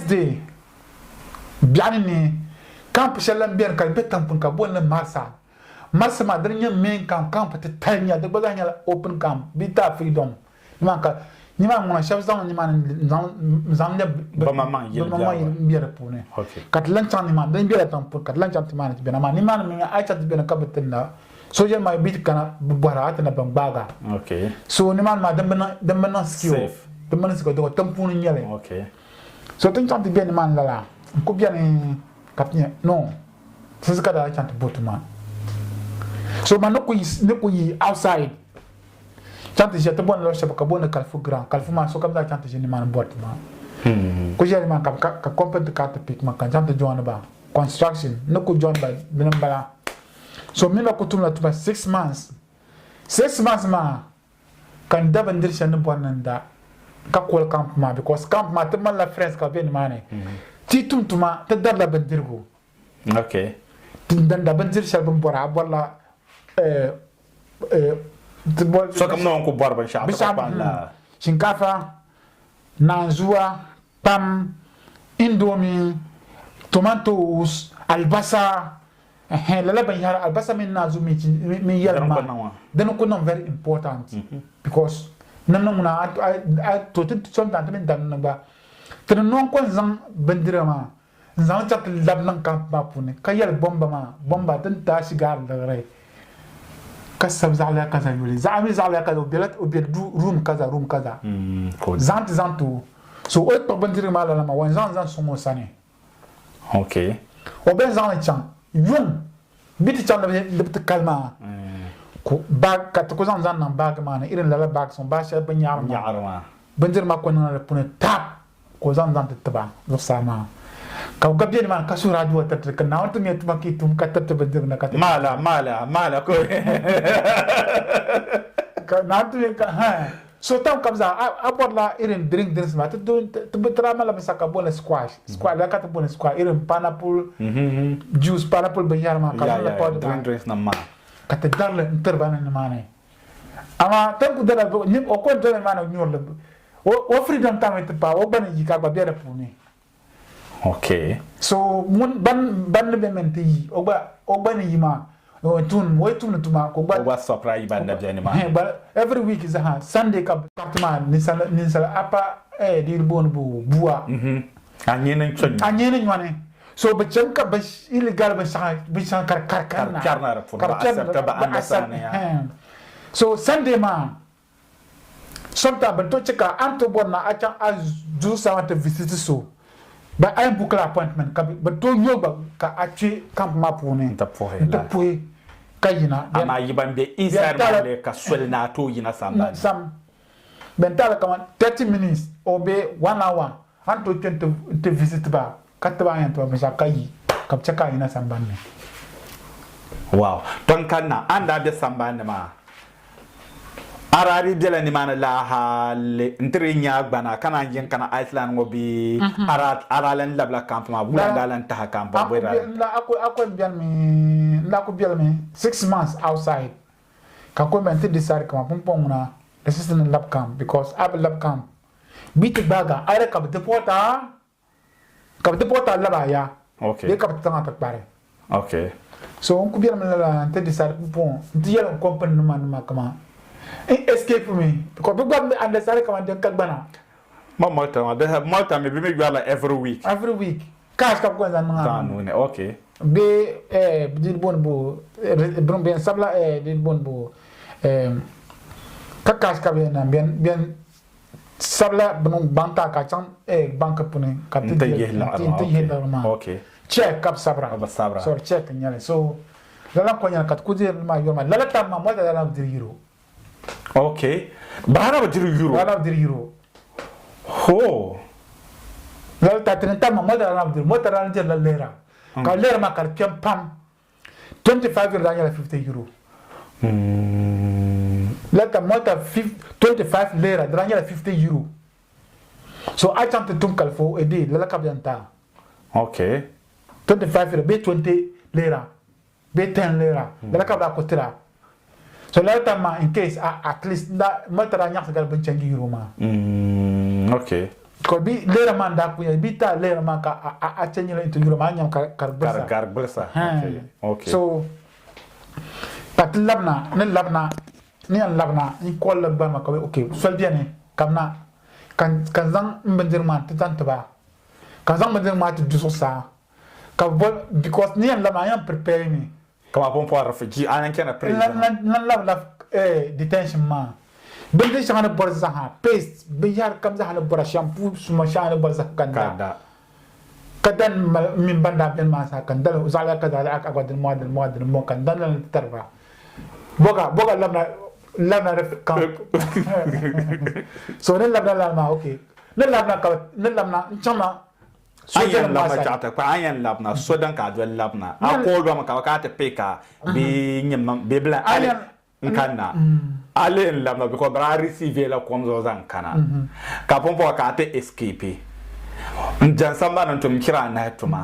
day bianini camp shelam bien kal betam pun ka bon marsa ma dernier main camp te tanya de baganya open camp bita freedom nima mona chef zam nima zamne ba mama biere pune kat lanchan nima den biere tam pun kat lanchan timana bena ma nima mi acha bena ka betenna sojen ma bit kana buhara na bangbaga so nima ma den bena skill den bena skill do tampun nyele so tin chant bien man la ko bien kapnya no c'est kada chant botuma so man no ko yi outside chant je te bon lo chef ka bon kalfu grand kalfu ma so kam da chant je ni man botuma ko je man ka compete ka te pick man kan chant join ba construction no ko join ba binam bala so mi la ko tum la tuba 6 months ma kan da bandir shan bonanda ka kol camp ma because camp ma te man la friends ka ben mane ti tumtuma te dar la bandirgo tin da bandir shal bum bora wala so kam non ko borba sha la shinkafa nanzua pam indomie tomatoes albasa la ban yara albasa min nazu mi yalma then ko non very important because nan muna to sometimes min dan ba tan non ko zan bandira ma zan chat lab nan camp ba pune kayal bomba tan ta shigar da rai kasab zala kaza yuli zami zala kaza obilat room kaza zantu so o to bandira ma la ma wan zan sumo sane o ben zan chan yum biti chan da kalma ko bag kat ko zan nan bag ma irin la bag son ba sha ban yarma bandira ma ko nan pune tap ko zan taba zo sama ka gabje man ka sura duwa tatta ka na wata me tuma ki tum ka tatta badir na ka mala ko ka na tu ka ha so tam kabza abodla irin drink drinks ma to betra mala misaka bona squash la ka to bona squash irin pineapple juice pineapple bayar ma ka la pod drink drinks na ma ka te darle interbana ni mane ama tam ku dara ni o ko dara mana nyor le o freedom time te pa o bani yika ba biara puni so mun ban le menti o bani yima o tun tuma ko ba surprise ban da jani ma every week is a Sunday ka partma ni sala apa di bon bu bua anyene nyane so ba ka ba illegal ba sa kar karna accepta ba andasane ya so Sunday ma sometimes ben to cheka anto bonna acha azu sama te visit so ba ay book appointment ka ben to nyoba ka achi camp map woni ta poe kayina ama yibambe inside male ka swelna to yina samba sam ben tala kama 30 minutes or be 1 hour anto te visit ba katba yan to ba kayi ka cheka yina samba ne wow ton kanna anda de samba ne ma arari dela ni mana la hal entre nyagbana kana yin kana Iceland ngobi aralan labla camp ma bula dalan ta camp ba bera la ako bial mi 6 months outside ka ko men te disar kama pompong na assistant lab camp because I have lab camp bit baga ara ka de pota laba ya de ka tanga ta pare so on ko bial mi la te disar pompong diel company no man ma kama escape me because we got understand come and kagbana Molta me be you every week cash kap ko zan nga be dil bon bo brum ben sabla dil bon bo ka cash ka ben sabla brum banta ka chan bank pune ka te ma check kap sabra so check nyale so la ko nyal kat kudir ma yoma la tam ma mo da la €. Bahana ba diri euro. Ho. La ta tenta ma modara la jela lera. Ka lera ma kar pam 25 la jela €50. La ta mota 25 lera la jela €50. So I chante tum kalfo edi la ka bianta. 25 be 20 lera. Be 10 lera. La ka ba kotira. So la time in case at least that matara nyak gal ben changi euro ma. ko bi lera man da ku bi ta lera man ka a change la into euro man nyam kar bursa okay so pat labna ni an labna ni ko labba ma ko okay sol bien ni kamna kan zang mbendir man tant ba kan zang mbendir man tu du sa ka bol because ni an labna yan prepare ni kama pon pour refugee anan kana president nan labla detention man bende shana borza ha paste be yar kam za hala bora shampoo suma shana borza kanda kadan min banda ben ma sa kanda uzala kaza ak agwadin model mo kanda nan tarba boga labna ref kam so ne labna okay ne labna chama ayan labna chata pa ayan labna so dan ka do labna akol do ma ka ta peka bi nyam be bla ayan nkanna alen labna because bra receive la comme zo zan kana ka pompo ka te escape njan samba nan tum kira na tuma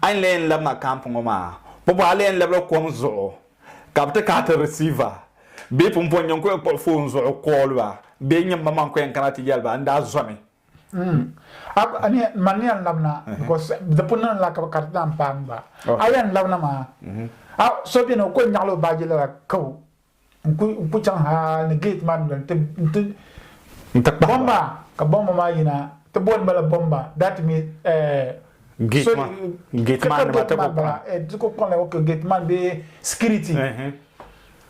an len labna kampo ma pompo alen labla comme zo ka ta receiver be pompo nyon ko po phone zo call ba be nyam mama ko en kana ti yalba nda zome ani manian labna because the punan la ka karta pamba ayan labna ma so bien ko nyalo baji la ko ku chang ha ni gate man te bomba ka bomba ma yina te bon bala bomba that means gate man ma te ko ko le ko gate man be security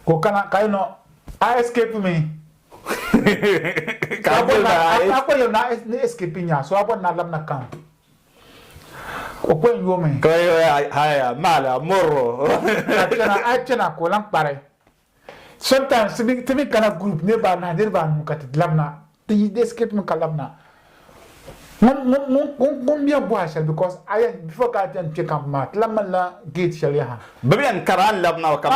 ko kana kaino I escape me ka ko yo na escape nya so abon na lam na camp ko ko yo me ko haya mala morro achana ko lang pare sometimes to me kana group ne ba na der ba mu kat labna te escape mu kalabna mon bien boire because I before ka tan check up mat lamala gate shalia babian karan labna ka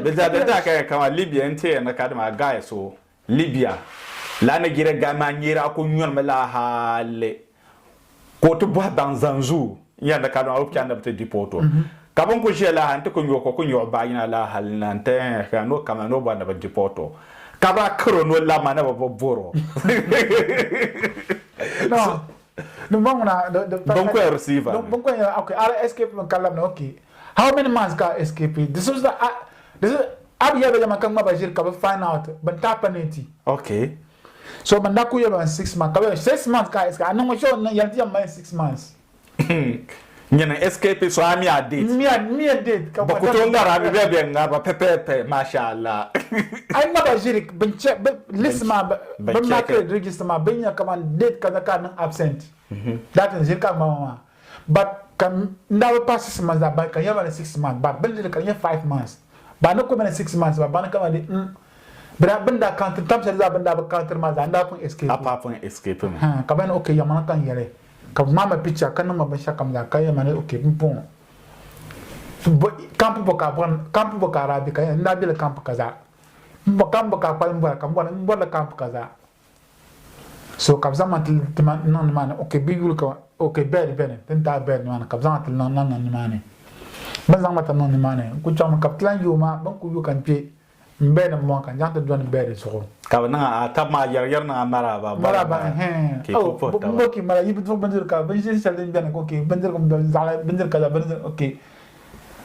be da ka kama libya ente na ka ma guy so libya la na gira ga ma nyira ko nyon mala hale ko to bo dans zanzu ya da ka no op kan da te dipoto kabon ko jela han to ko nyo ba ina la hal nan te ka no kama no ba da dipoto kaba kro no la mana ba boro no bangna the bonko receiver bonko okay ala escape man kalam okay how many months ka escape this is abi ya bela makang mabajir ka find out ban tapaneti okay so man ku ya 6 months ka 6 months ka escape anan show yanti am 6 months nyana escape so ami a date mi a date ka ko to ngara be be ngaba pepe mashallah ay mabajir ban check lisma ban market register ma ban ya kaman date kaza kan absent that is it mama but kan ndaw pass 6 months ba kan ya 6 months ba ban kan ya 5 months ba na ko 6 months ba ban kan de bra banda counter tam sai za banda ba counter ma za nda fun escape apa fun escape ha ka ban okay ya man kan yare ka mama picture kan ma ban shaka mla ka ya man okay pon camp boka rabi ka nda bi camp kaza camp boka pa mbara ka mbara camp kaza so ka zama tilman non man okay bi yul ka okay bed tenta bed man ka zama tilman non man ban zama ta non man ku chama ka plan yuma ban ku yu kan pe mbena mo kan janta don bed so ka na tab ma yar na mara ba oh boki mara yibu to bandir ka ban shi salin ben ko ke bandir ko zala bandir kaza bandir okay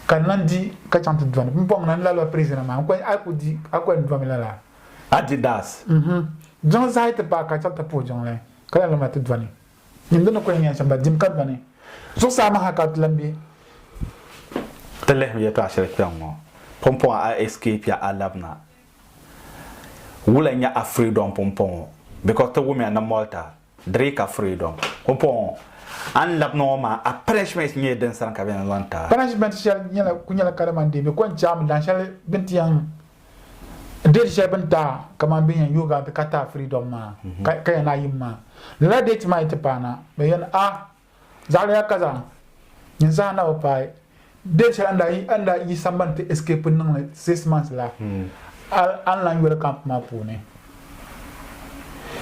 kan landi ka chanta don pom nan la president ma ko ay ku di akon do mi la Adidas John Zaite pa ka chanta po John le kala la mate dwani ndono ko nyanya chamba dim ka dwani so sama ha ka tlambi tele ya ta shirk mo pompo a escape ya alabna wula nya a freedom pompo because to women na Molta drink a freedom pompo an labno ma a punishment nye den san ka ben lanta punishment shall nyala kunyala kala de be ko jam dan shall bintiyan date shebenta kama bin yoga be kata freedom ma kaya na yimma la date ma ite pana be yan zale ya kaza nza na opai date shall anda yi sambante escape nang 6 months la an la yura camp ma pune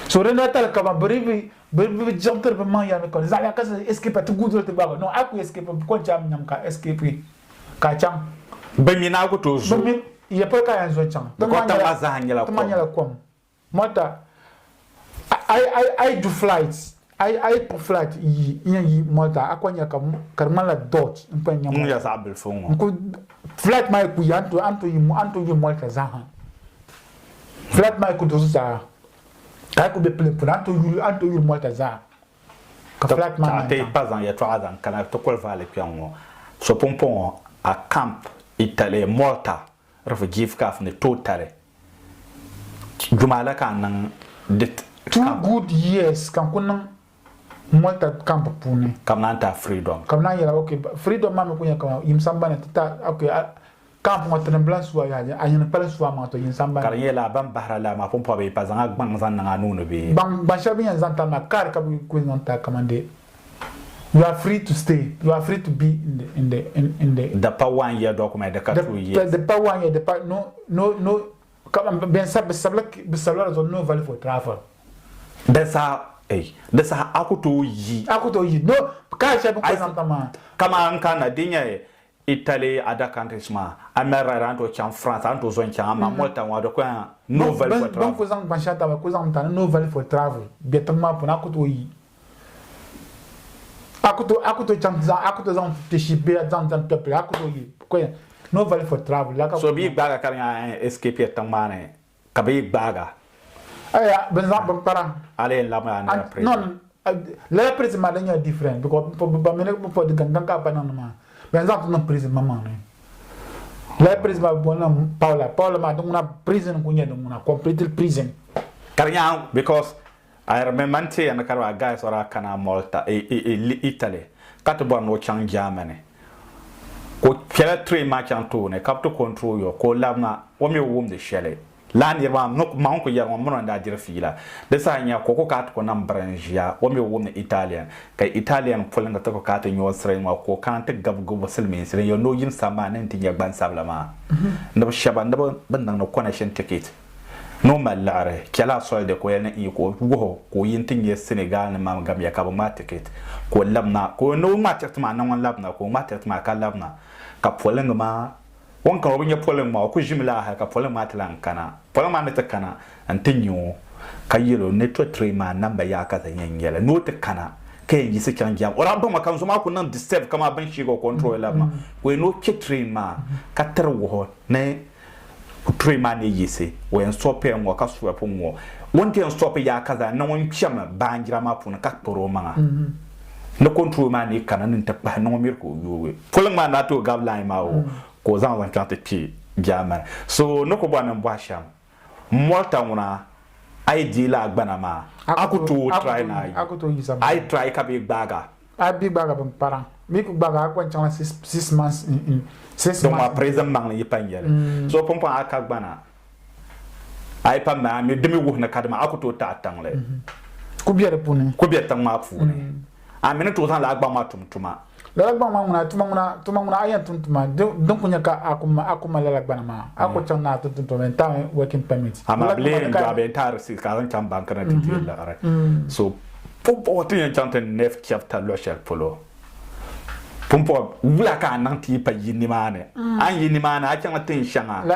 so rena tal kama bribi jumper be ma ya me ko zale ya kaza escape to good to bago no aku escape ko jam nyam ka escape ka cham be mina ko to zo ya pa ka yanzo chang ko ta maza hanyala ko kom mota I do flights ai flat yi Molta akwanya karmala dot mpanya mun ya sabul fungo ko flat mai ku anto yi Molta zaha flat mai ku doza ka ku be plan pour anto yi Molta zaha ka flat mai te pazan ya to azan kana to kol vale piango so pompon a camp Italy Molta refugee kaf ne totale jumala kan nan dit 2 good years kan kunnan Molta camp pune kam nan ta freedom kam nan yela okay freedom ma me kunya kama yimsamba na tata okay camp mo tremblant suwa ya anyina pala suwa ma to yimsamba kar yela ban bahra la ma pompo be pazan agban zan nan anu no be ban shabi yan zan ma kar ka ku non ta kamande you are free to stay you are free to be in the pa 1 year document the 4 years the pa 1 year the pa no kam ben sabla zo no value for travel desa akuto yi no ka shabi ko zan ma kama an kana dinya Italy ada countries ma America ranto chan France anto zon chan ma Molta wa do ko no value for travel bon ko zan ban shata ba ko zan ta no value for travel betama puna akuto yi akuto chamza akuto zan tishibe zan peuple akuto yi ko no value for travel la ka so bi baga kan escape tamane ka bi baga aya ben zan ban para ale la ma na non la prise ma danya different because ba mene ko de gangan ka pa non ma ben zan non prise mama ne la prise ma bona Paula ma donc na prison ko nyado na complete prison karnya because I remember and karwa guys ora kana Molta Italy kat bon no chang Germany ko kela 3 match anto ne cap to control yo ko labna wo me wo de shele la ni ba no ma ko yar mo no da dir fila de sa nya ko kat ko nam branchia wo me wo ne Italian kay Italian fulan ta ko kat nyo sre ma ko kan te gab go muslimi sre yo no yin sama nan tin ya ban sabla ma ndo shaba ndo ban no connection ticket no malare kela sol de ko yana i ko wo yin tin ye Senegal ne ma gam ya ka ba ticket ko labna ko no ma ma nan labna ko ma ma ka labna ka polen ma won ka obinya polen ma ko jimla ha ka polen ma tlan kana polen ma ne ta kana antinyo ka yelo ne to trema namba ya ka ta yengela no ta kana kai yi se kan jam ora ba ma kan so ma ko nan disturb kama ban shi go control labna ko no ke trema ka terwo ne trema ne yise when stop en wa ka so po mo won te stop ya kaza na won kyama bangira ma pu na ka poro ma no control ma ni kana nin ta ba no mir ko yowe polen ma na to gabline ma o ko zan wan ta pi jama so no ko bana mbasham Molta una idea agbana ma akuto try na akuto yisa I try ka big baga ban para mi ku baga ko chan 6 months in 6 donc months ma present mang ni pangel so pompa aka gbana ai pa ma mi demi wo na kadma akuto ta tangle ku biere pune ko bier tang ma fune a mena to san la agba ma tumtuma la gba ma tuma ayan tuntuma donc nya ka akuma la gba ma ako chan na tuntuma ta working permit ama blame ga be tar si ka ran cham bank na ti la ara so pompo tin chanten nef chapter lo shel polo pompo wula ka nan ti pa yini mane an yini mane a chan tin shanga